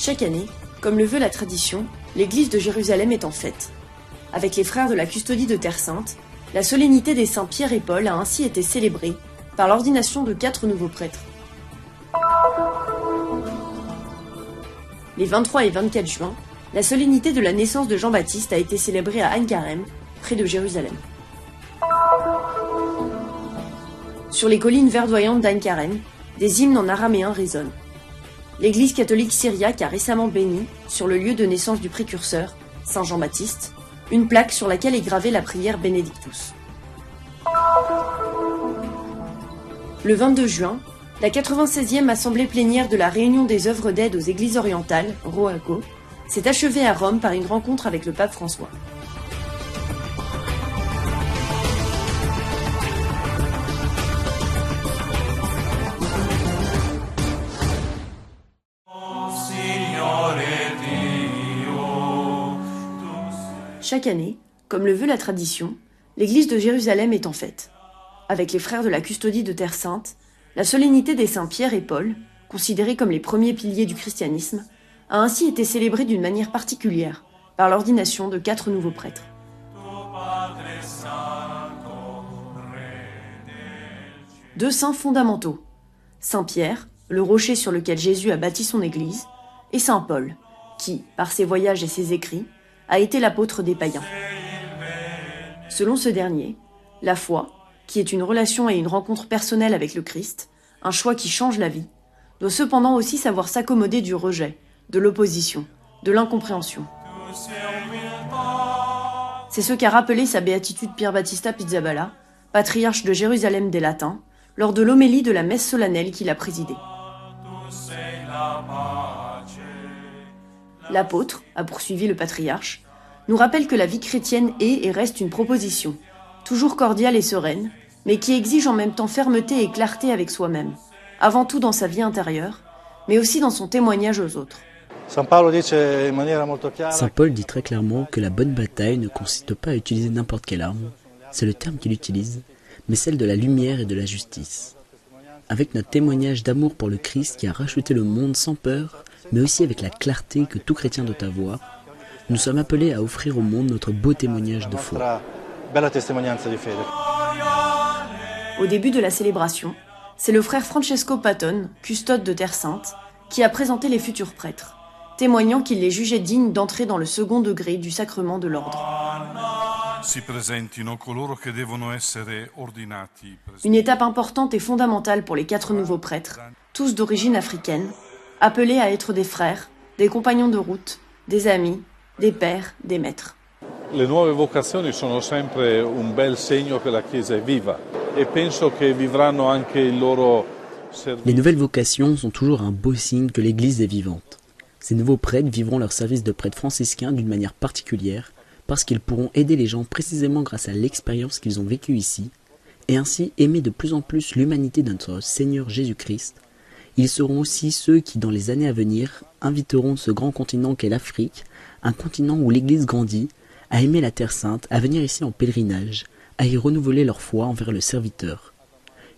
Chaque année, comme le veut la tradition, l'église de Jérusalem est en fête. Avec les frères de la custodie de Terre Sainte, la solennité des saints Pierre et Paul a ainsi été célébrée par l'ordination de 4 nouveaux prêtres. Les 23 et 24 juin, la solennité de la naissance de Jean-Baptiste a été célébrée à Ein Karem, près de Jérusalem. Sur les collines verdoyantes d'Ein Karem, des hymnes en araméen résonnent. L'Église catholique syriaque a récemment béni, sur le lieu de naissance du précurseur, Saint Jean-Baptiste, une plaque sur laquelle est gravée la prière Benedictus. Le 22 juin, la 96e assemblée plénière de la Réunion des œuvres d'aide aux églises orientales, ROACO, s'est achevée à Rome par une rencontre avec le pape François. Chaque année, comme le veut la tradition, l'église de Jérusalem est en fête. Avec les frères de la custodie de Terre Sainte, la solennité des saints Pierre et Paul, considérés comme les premiers piliers du christianisme, a ainsi été célébrée d'une manière particulière par l'ordination de 4 nouveaux prêtres. Deux saints fondamentaux, Saint Pierre, le rocher sur lequel Jésus a bâti son église, et Saint Paul, qui, par ses voyages et ses écrits, a été l'apôtre des païens. Selon ce dernier, la foi, qui est une relation et une rencontre personnelle avec le Christ, un choix qui change la vie, doit cependant aussi savoir s'accommoder du rejet, de l'opposition, de l'incompréhension. C'est ce qu'a rappelé sa béatitude Pier Battista Pizzaballa, patriarche de Jérusalem des Latins, lors de l'homélie de la messe solennelle qu'il a présidée. L'apôtre, a poursuivi le patriarche, nous rappelle que la vie chrétienne est et reste une proposition, toujours cordiale et sereine, mais qui exige en même temps fermeté et clarté avec soi-même, avant tout dans sa vie intérieure, mais aussi dans son témoignage aux autres. Saint Paul dit très clairement que la bonne bataille ne consiste pas à utiliser n'importe quelle arme, c'est le terme qu'il utilise, mais celle de la lumière et de la justice. Avec notre témoignage d'amour pour le Christ qui a racheté le monde sans peur, mais aussi avec la clarté que tout chrétien doit avoir, nous sommes appelés à offrir au monde notre beau témoignage de foi. Au début de la célébration, c'est le frère Francesco Patton, custode de Terre Sainte, qui a présenté les futurs prêtres, témoignant qu'il les jugeait dignes d'entrer dans le second degré du sacrement de l'ordre. Une étape importante et fondamentale pour les 4 nouveaux prêtres, tous d'origine africaine, appelés à être des frères, des compagnons de route, des amis, des pères, des maîtres. Le nuove vocazioni sono sempre un bel segno che la Chiesa è viva e penso che vivranno anche il loro servizio. Les nouvelles vocations sont toujours un beau signe que l'Église est vivante. Ces nouveaux prêtres vivront leur service de prêtre franciscain d'une manière particulière parce qu'ils pourront aider les gens précisément grâce à l'expérience qu'ils ont vécue ici et ainsi aimer de plus en plus l'humanité de notre Seigneur Jésus-Christ. Ils seront aussi ceux qui, dans les années à venir, inviteront ce grand continent qu'est l'Afrique, un continent où l'Église grandit, à aimer la Terre Sainte, à venir ici en pèlerinage, à y renouveler leur foi envers le serviteur.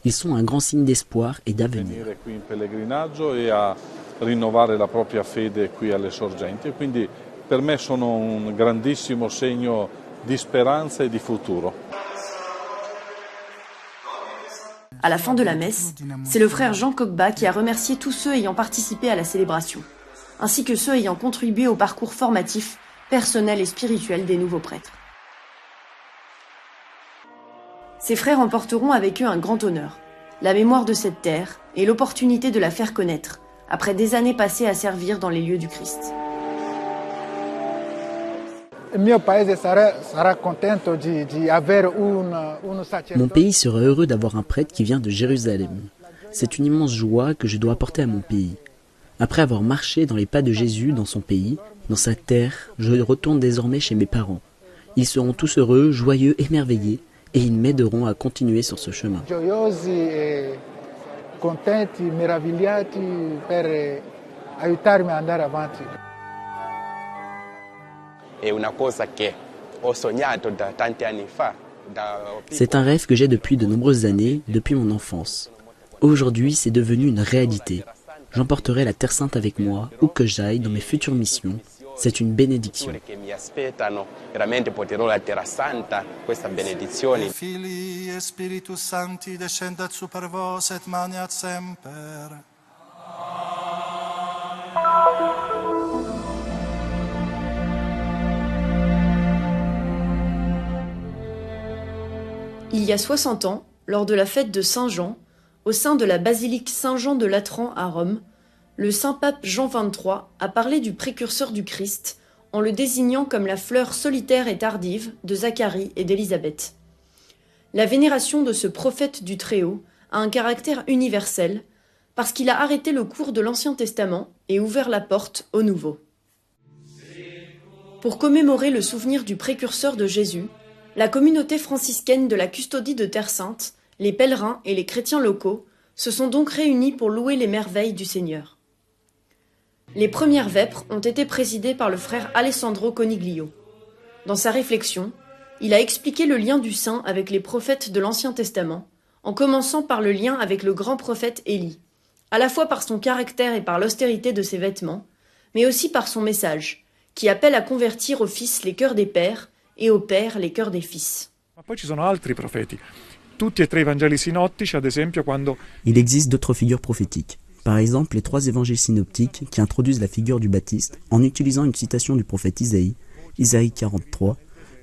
Ils sont un grand signe d'espoir et d'avenir. Venire qui in pellegrinaggio e a rinnovare la propria fede qui alle sorgenti. Quindi per me sono un grandissimo segno di speranza e di futuro. À la fin de la messe, c'est le frère Jean Cogba qui a remercié tous ceux ayant participé à la célébration, ainsi que ceux ayant contribué au parcours formatif, personnel et spirituel des nouveaux prêtres. Ces frères emporteront avec eux un grand honneur, la mémoire de cette terre et l'opportunité de la faire connaître, après des années passées à servir dans les lieux du Christ. Mon pays sera heureux d'avoir un prêtre qui vient de Jérusalem. C'est une immense joie que je dois apporter à mon pays. Après avoir marché dans les pas de Jésus dans son pays, dans sa terre, je retourne désormais chez mes parents. Ils seront tous heureux, joyeux, émerveillés, et ils m'aideront à continuer sur ce chemin. Contenti, meravigliati per aiutarmi ad andare avanti. C'est un rêve que j'ai depuis de nombreuses années, depuis mon enfance. Aujourd'hui, c'est devenu une réalité. J'emporterai la Terre Sainte avec moi, où que j'aille dans mes futures missions. C'est une bénédiction. Filii et Spiritus Sancti descendat super vos et maniat semper. Il y a 60 ans, lors de la fête de Saint-Jean, au sein de la basilique Saint-Jean de Latran à Rome, le Saint-Pape Jean XXIII a parlé du précurseur du Christ en le désignant comme la fleur solitaire et tardive de Zacharie et d'Élisabeth. La vénération de ce prophète du Très-Haut a un caractère universel parce qu'il a arrêté le cours de l'Ancien Testament et ouvert la porte au Nouveau. Pour commémorer le souvenir du précurseur de Jésus, la communauté franciscaine de la Custodie de Terre Sainte, les pèlerins et les chrétiens locaux se sont donc réunis pour louer les merveilles du Seigneur. Les premières vêpres ont été présidées par le frère Alessandro Coniglio. Dans sa réflexion, il a expliqué le lien du saint avec les prophètes de l'Ancien Testament, en commençant par le lien avec le grand prophète Élie, à la fois par son caractère et par l'austérité de ses vêtements, mais aussi par son message, qui appelle à convertir aux fils les cœurs des pères et aux pères les cœurs des fils. Il existe d'autres figures prophétiques. Par exemple, les 3 évangiles synoptiques qui introduisent la figure du Baptiste en utilisant une citation du prophète Isaïe, Isaïe 43,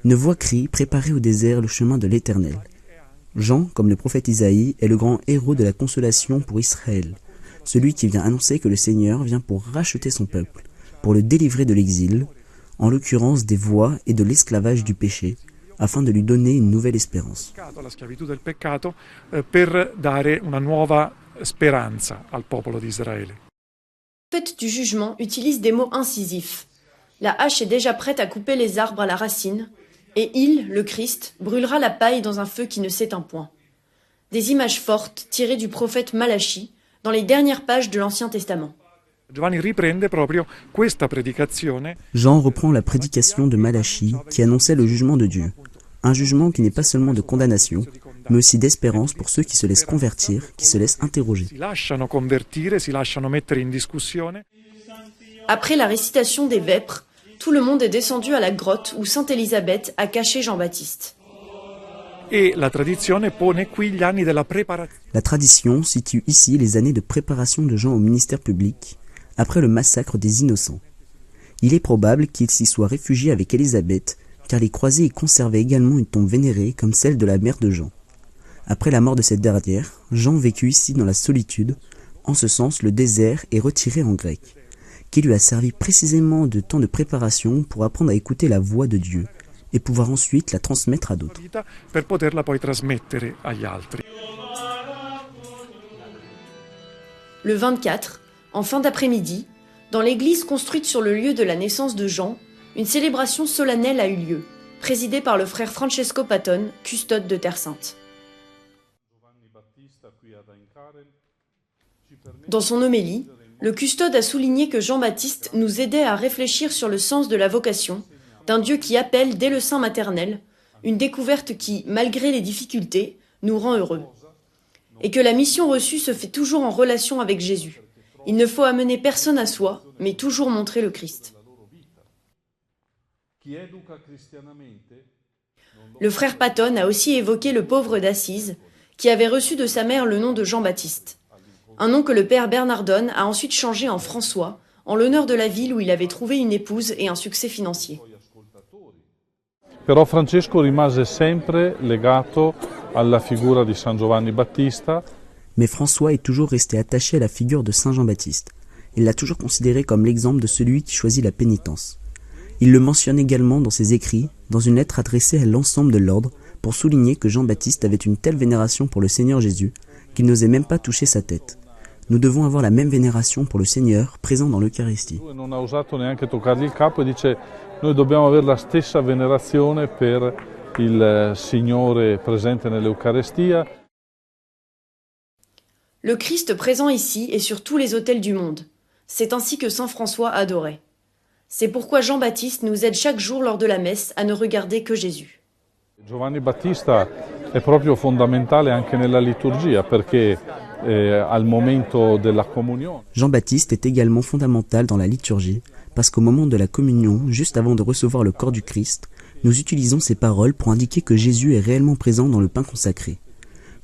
une voix crie « Préparez au désert le chemin de l'Éternel ». Jean, comme le prophète Isaïe, est le grand héros de la consolation pour Israël, celui qui vient annoncer que le Seigneur vient pour racheter son peuple, pour le délivrer de l'exil, en l'occurrence des voies et de l'esclavage du péché, afin de lui donner une nouvelle espérance. Le prophète du jugement utilise des mots incisifs. La hache est déjà prête à couper les arbres à la racine, et il, le Christ, brûlera la paille dans un feu qui ne s'éteint point. Des images fortes tirées du prophète Malachie dans les dernières pages de l'Ancien Testament. Jean reprend la prédication de Malachie qui annonçait le jugement de Dieu. Un jugement qui n'est pas seulement de condamnation, mais aussi d'espérance pour ceux qui se laissent convertir, qui se laissent interroger. Après la récitation des vêpres, tout le monde est descendu à la grotte où sainte Élisabeth a caché Jean-Baptiste. La tradition situe ici les années de préparation de Jean au ministère public, après le massacre des innocents. Il est probable qu'il s'y soit réfugié avec Élisabeth, car les croisés y conservaient également une tombe vénérée comme celle de la mère de Jean. Après la mort de cette dernière, Jean vécut ici dans la solitude, en ce sens le désert est retiré en grec, qui lui a servi précisément de temps de préparation pour apprendre à écouter la voix de Dieu et pouvoir ensuite la transmettre à d'autres. Le 24, en fin d'après-midi, dans l'église construite sur le lieu de la naissance de Jean, une célébration solennelle a eu lieu, présidée par le frère Francesco Patton, custode de Terre Sainte. Dans son homélie, le custode a souligné que Jean-Baptiste nous aidait à réfléchir sur le sens de la vocation, d'un Dieu qui appelle dès le sein maternel, une découverte qui, malgré les difficultés, nous rend heureux. Et que la mission reçue se fait toujours en relation avec Jésus. Il ne faut amener personne à soi, mais toujours montrer le Christ. Le frère Patton a aussi évoqué le pauvre d'Assise, qui avait reçu de sa mère le nom de Jean-Baptiste. Un nom que le père Bernardone a ensuite changé en François, en l'honneur de la ville où il avait trouvé une épouse et un succès financier. Però Francesco rimase sempre legato alla figura di San Giovanni Battista. Mais François est toujours resté attaché à la figure de Saint Jean-Baptiste. Il l'a toujours considéré comme l'exemple de celui qui choisit la pénitence. Il le mentionne également dans ses écrits, dans une lettre adressée à l'ensemble de l'ordre, pour souligner que Jean-Baptiste avait une telle vénération pour le Seigneur Jésus qu'il n'osait même pas toucher sa tête. Nous devons avoir la même vénération pour le Seigneur présent dans l'Eucharistie. Non ha osato neanche toccargli il capo e dice: noi dobbiamo avere la stessa venerazione per il Signore presente nell'Eucaristia. Le Christ présent ici et sur tous les autels du monde. C'est ainsi que saint François adorait. C'est pourquoi Jean-Baptiste nous aide chaque jour lors de la messe à ne regarder que Jésus. Giovanni Battista è proprio fondamentale anche nella liturgia perché al momento della comunione. Jean-Baptiste est également fondamental dans la liturgie, parce qu'au moment de la communion, juste avant de recevoir le corps du Christ, nous utilisons ces paroles pour indiquer que Jésus est réellement présent dans le pain consacré.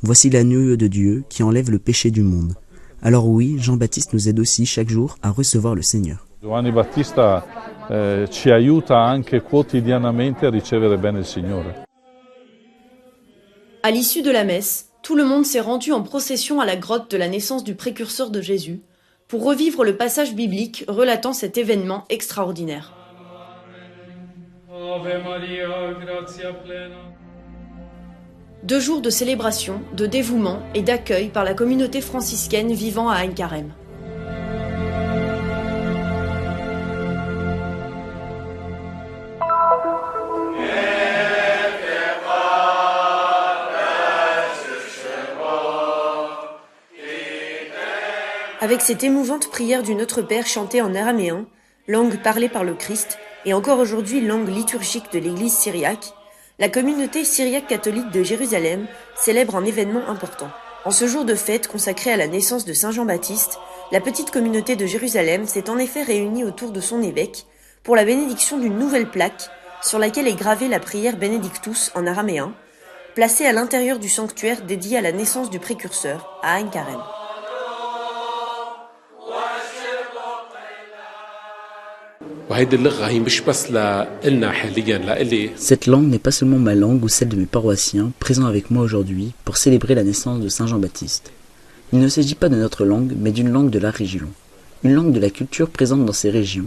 Voici l'agneau de Dieu qui enlève le péché du monde. Alors oui, Jean-Baptiste nous aide aussi chaque jour à recevoir le Seigneur. Giovanni Battista ci aiuta anche quotidianamente a ricevere bene il Signore. À l'issue de la messe, tout le monde s'est rendu en procession à la grotte de la naissance du précurseur de Jésus pour revivre le passage biblique relatant cet événement extraordinaire. Ave Maria, gratia plena. 2 jours de célébration, de dévouement et d'accueil par la communauté franciscaine vivant à Ein Karem. Avec cette émouvante prière du Notre Père chantée en araméen, langue parlée par le Christ, et encore aujourd'hui langue liturgique de l'Église syriaque, la communauté syriaque catholique de Jérusalem célèbre un événement important. En ce jour de fête consacré à la naissance de Saint Jean-Baptiste, la petite communauté de Jérusalem s'est en effet réunie autour de son évêque pour la bénédiction d'une nouvelle plaque sur laquelle est gravée la prière Benedictus en araméen, placée à l'intérieur du sanctuaire dédié à la naissance du précurseur à Ein Karem. Cette langue n'est pas seulement ma langue ou celle de mes paroissiens présents avec moi aujourd'hui pour célébrer la naissance de Saint Jean-Baptiste. Il ne s'agit pas de notre langue, mais d'une langue de la région, une langue de la culture présente dans ces régions.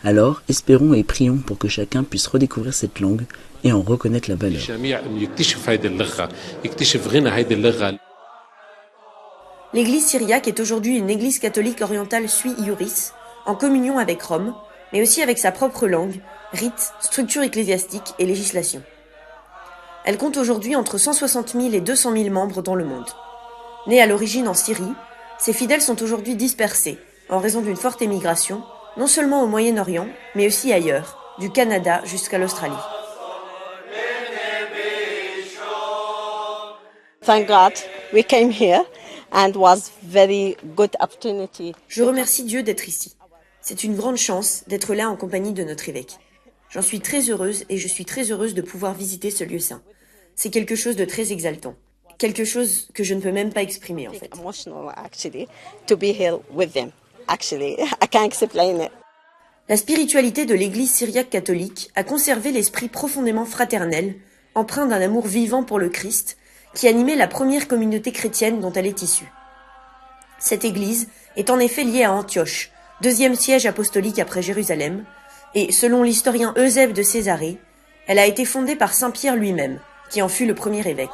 Alors, espérons et prions pour que chacun puisse redécouvrir cette langue et en reconnaître la valeur. L'église syriaque est aujourd'hui une église catholique orientale sui iuris, en communion avec Rome, mais aussi avec sa propre langue, rites, structure ecclésiastique et législation. Elle compte aujourd'hui entre 160 000 et 200 000 membres dans le monde. Née à l'origine en Syrie, ses fidèles sont aujourd'hui dispersés, en raison d'une forte émigration, non seulement au Moyen-Orient, mais aussi ailleurs, du Canada jusqu'à l'Australie. Thank God we came here and was very good opportunity. Je remercie Dieu d'être ici. C'est une grande chance d'être là en compagnie de notre évêque. J'en suis très heureuse et je suis très heureuse de pouvoir visiter ce lieu saint. C'est quelque chose de très exaltant. Quelque chose que je ne peux même pas exprimer en fait. Emotional actually to be here with them. Actually, I can't explain it. La spiritualité de l'église syriaque catholique a conservé l'esprit profondément fraternel, empreint d'un amour vivant pour le Christ, qui animait la première communauté chrétienne dont elle est issue. Cette église est en effet liée à Antioche, deuxième siège apostolique après Jérusalem, et selon l'historien Eusèbe de Césarée, elle a été fondée par Saint Pierre lui-même, qui en fut le premier évêque.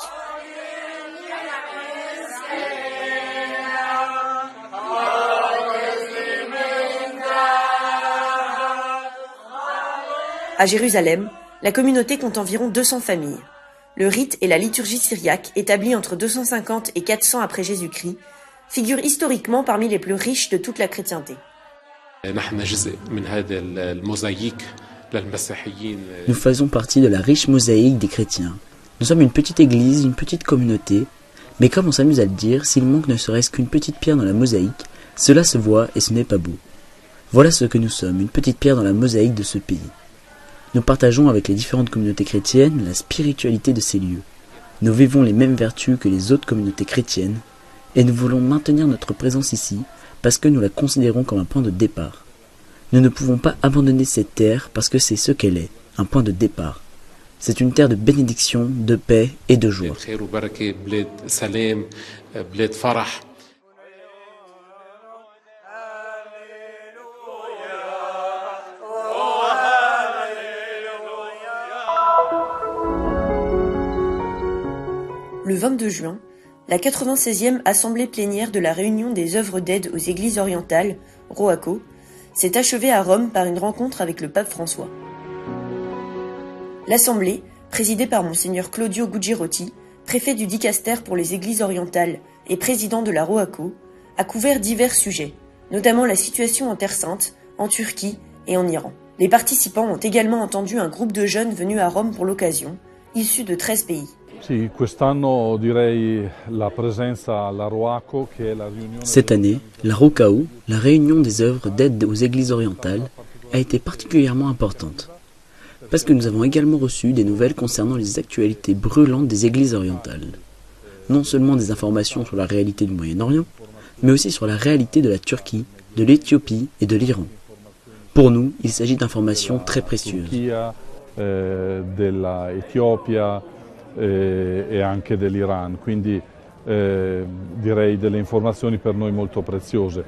À Jérusalem, la communauté compte environ 200 familles. Le rite et la liturgie syriaque, établis entre 250 et 400 après Jésus-Christ, figurent historiquement parmi les plus riches de toute la chrétienté. Nous faisons partie de la riche mosaïque des chrétiens. Nous sommes une petite église, une petite communauté, mais comme on s'amuse à le dire, s'il manque ne serait-ce qu'une petite pierre dans la mosaïque, cela se voit et ce n'est pas beau. Voilà ce que nous sommes, une petite pierre dans la mosaïque de ce pays. Nous partageons avec les différentes communautés chrétiennes la spiritualité de ces lieux. Nous vivons les mêmes vertus que les autres communautés chrétiennes, et nous voulons maintenir notre présence ici, parce que nous la considérons comme un point de départ. Nous ne pouvons pas abandonner cette terre parce que c'est ce qu'elle est, un point de départ. C'est une terre de bénédiction, de paix et de joie. Le 22 juin, la 96e assemblée plénière de la Réunion des œuvres d'aide aux églises orientales, ROACO, s'est achevée à Rome par une rencontre avec le pape François. L'assemblée, présidée par Monseigneur Claudio Gugirotti, préfet du Dicaster pour les églises orientales et président de la ROACO, a couvert divers sujets, notamment la situation en Terre Sainte, en Turquie et en Iran. Les participants ont également entendu un groupe de jeunes venus à Rome pour l'occasion, issus de 13 pays. Cette année, la Rokao, la réunion des œuvres d'aide aux églises orientales, a été particulièrement importante. Parce que nous avons également reçu des nouvelles concernant les actualités brûlantes des églises orientales. Non seulement des informations sur la réalité du Moyen-Orient, mais aussi sur la réalité de la Turquie, de l'Éthiopie et de l'Iran. Pour nous, il s'agit d'informations très précieuses. E anche dell'Iran, quindi direi delle informazioni per noi molto preziose.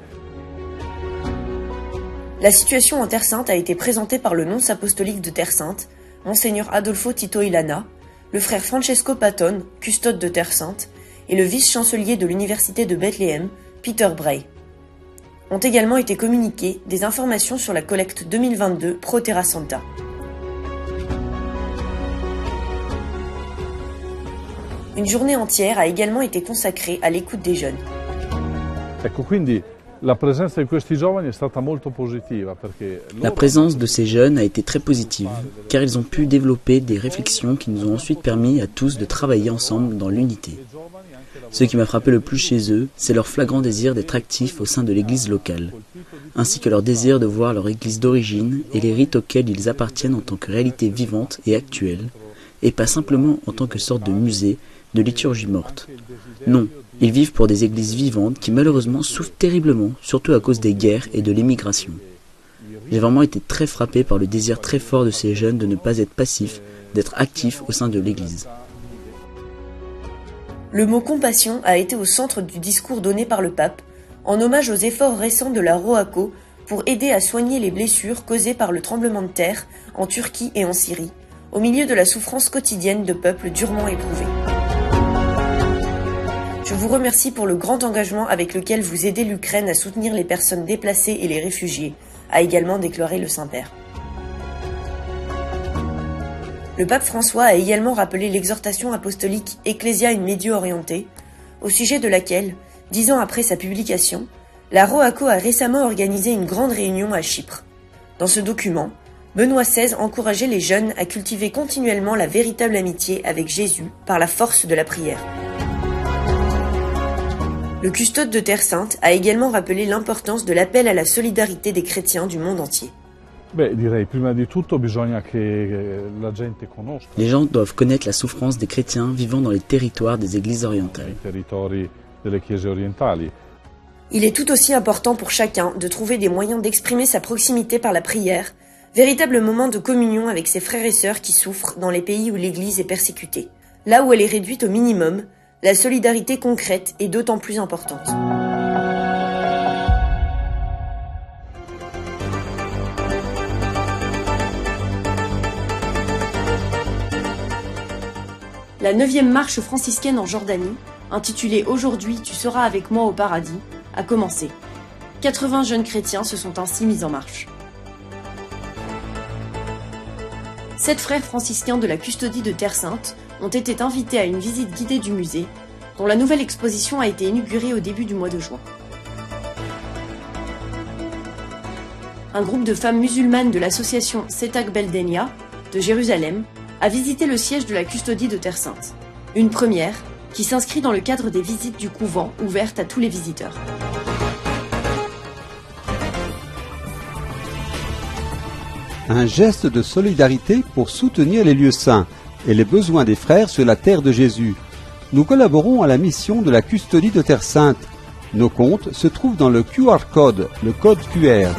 La situation en Terre Sainte a été présentée par le nonce apostolique de Terre Sainte, Monseigneur Adolfo Tito Ilana, le frère Francesco Patton, custode de Terre Sainte, et le vice-chancelier de l'université de Bethléem, Peter Bray. Ont également été communiquées des informations sur la collecte 2022 Pro Terra Santa. Une journée entière a également été consacrée à l'écoute des jeunes. La présence de ces jeunes a été très positive, car ils ont pu développer des réflexions qui nous ont ensuite permis à tous de travailler ensemble dans l'unité. Ce qui m'a frappé le plus chez eux, c'est leur flagrant désir d'être actifs au sein de l'église locale, ainsi que leur désir de voir leur église d'origine et les rites auxquels ils appartiennent en tant que réalité vivante et actuelle, et pas simplement en tant que sorte de musée, de liturgie morte. Non, ils vivent pour des églises vivantes qui malheureusement souffrent terriblement, surtout à cause des guerres et de l'émigration. J'ai vraiment été très frappé par le désir très fort de ces jeunes de ne pas être passifs, d'être actifs au sein de l'église. Le mot compassion a été au centre du discours donné par le pape, en hommage aux efforts récents de la ROACO pour aider à soigner les blessures causées par le tremblement de terre en Turquie et en Syrie, au milieu de la souffrance quotidienne de peuples durement éprouvés. Je vous remercie pour le grand engagement avec lequel vous aidez l'Ukraine à soutenir les personnes déplacées et les réfugiés, a également déclaré le Saint-Père. Le pape François a également rappelé l'exhortation apostolique Ecclesia in Medio Oriente, au sujet de laquelle, 10 ans après sa publication, la ROACO a récemment organisé une grande réunion à Chypre. Dans ce document, Benoît XVI encourageait les jeunes à cultiver continuellement la véritable amitié avec Jésus par la force de la prière. Le custode de Terre Sainte a également rappelé l'importance de l'appel à la solidarité des chrétiens du monde entier. Les gens doivent connaître la souffrance des chrétiens vivant dans les territoires des églises orientales. Il est tout aussi important pour chacun de trouver des moyens d'exprimer sa proximité par la prière, véritable moment de communion avec ses frères et sœurs qui souffrent dans les pays où l'Église est persécutée. Là où elle est réduite au minimum, la solidarité concrète est d'autant plus importante. La 9e marche franciscaine en Jordanie, intitulée « Aujourd'hui, tu seras avec moi au paradis », a commencé. 80 jeunes chrétiens se sont ainsi mis en marche. 7 frères franciscains de la custodie de Terre Sainte ont été invités à une visite guidée du musée, dont la nouvelle exposition a été inaugurée au début du mois de juin. Un groupe de femmes musulmanes de l'association Setak Beldenia de Jérusalem a visité le siège de la custodie de Terre Sainte. Une première qui s'inscrit dans le cadre des visites du couvent ouvertes à tous les visiteurs. Un geste de solidarité pour soutenir les lieux saints et les besoins des frères sur la terre de Jésus. Nous collaborons à la mission de la custodie de Terre Sainte. Nos comptes se trouvent dans le QR code, le code QR.